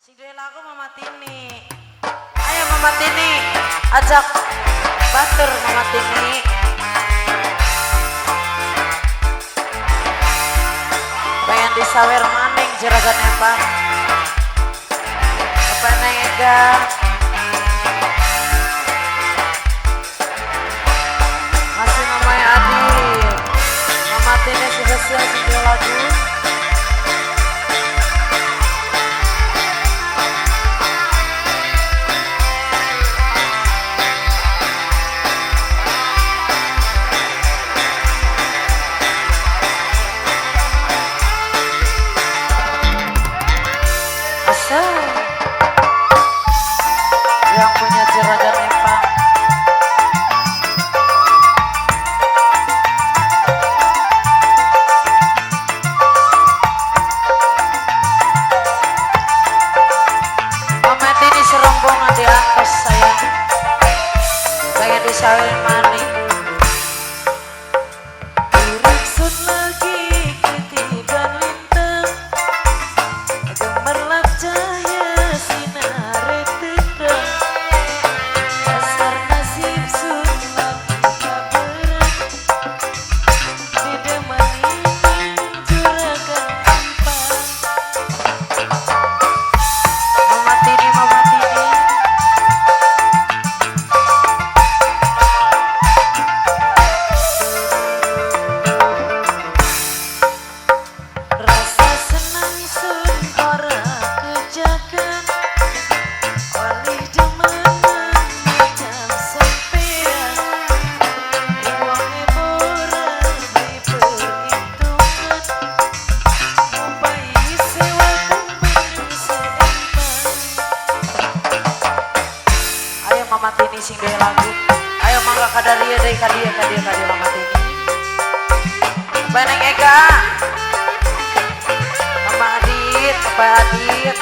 Sing duwe lagu Mama Tini. Ayo Mama Tini, ajak batur Mama Tini. Pengen disawer maning jeragan Epa. Apa neng Ega? Masih Mama Adil. Mama Tini spesial sing duwe lagu. Yang punya jeragan Epa. Mama Tini serombongan di atas sayang. Pengen disawerin maning. Diriksun lagi ketiban lintang, gemerlap cahaya sinar tendang. Dasar nasib sun lagi kaberan, didemani juragan empang. Mama Tini, Mama Tini. Rasa senang sun ora kejagan, oleh demenan macam sampean. Uangnya borang diperhitungan, membayi sewa kembali seempang. Ayo Mama Tini sing duwe lagu. Ayo mangga kadaria deui kadia Mama Tini. Beneng Ega. Mama Adit, Papa Adit.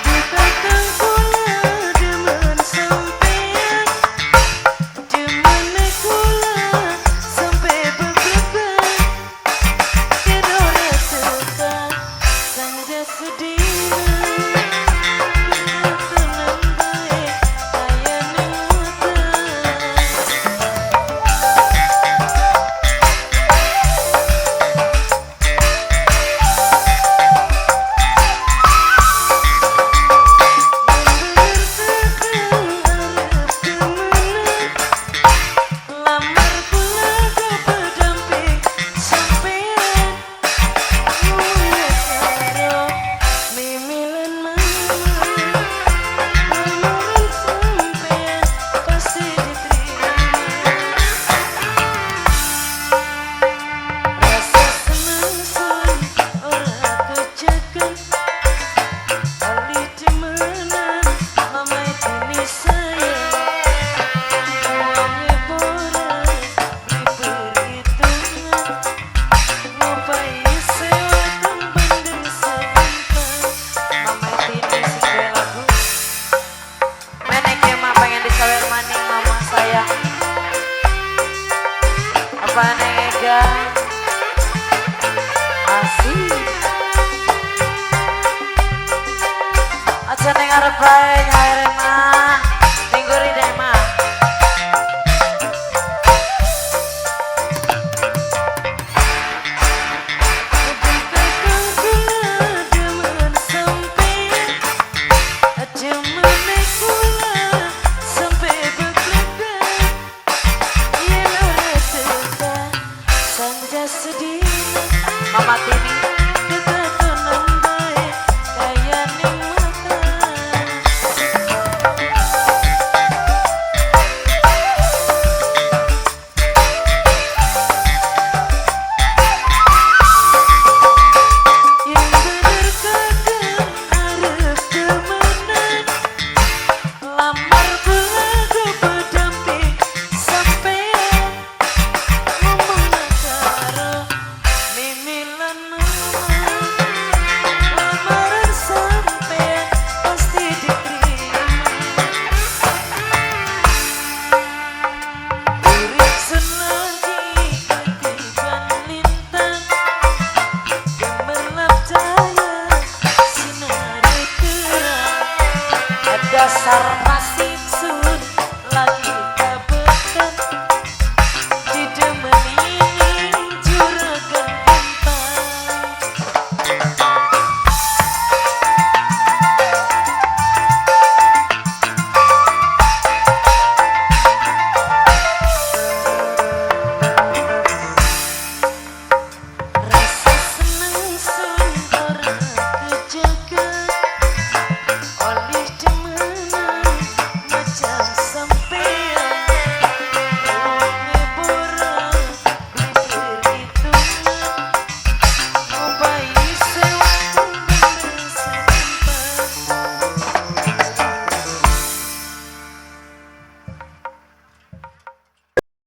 Dikatakan kula demen sampean, demene kula sampai bergeban. Kedore tekan sanja sedina, ketunan baik kaya nemutan. Lamar kula go berdamping sampean, mulai karo mimilan mama. Lamaran sampean pasti diterima. Rasa senang sun ora kejagan, oleh demenan Mama Tini sayang. Uangnya borang diperhitungan, membayi sewa kembali seempang. Mama Tini sing duwe lagu. Menek ya mah pengen disawer maning Mama sayang. Apa neng Ega? Asik. Aja neng arep bae nyawer mah. Tingguri deh mah. Dikatakan kula demen sampean, demene kula sampai bergegan. Yelore tekan sanja sedina, Mama Tini. Dekatunan baik kaya nemutan. pasar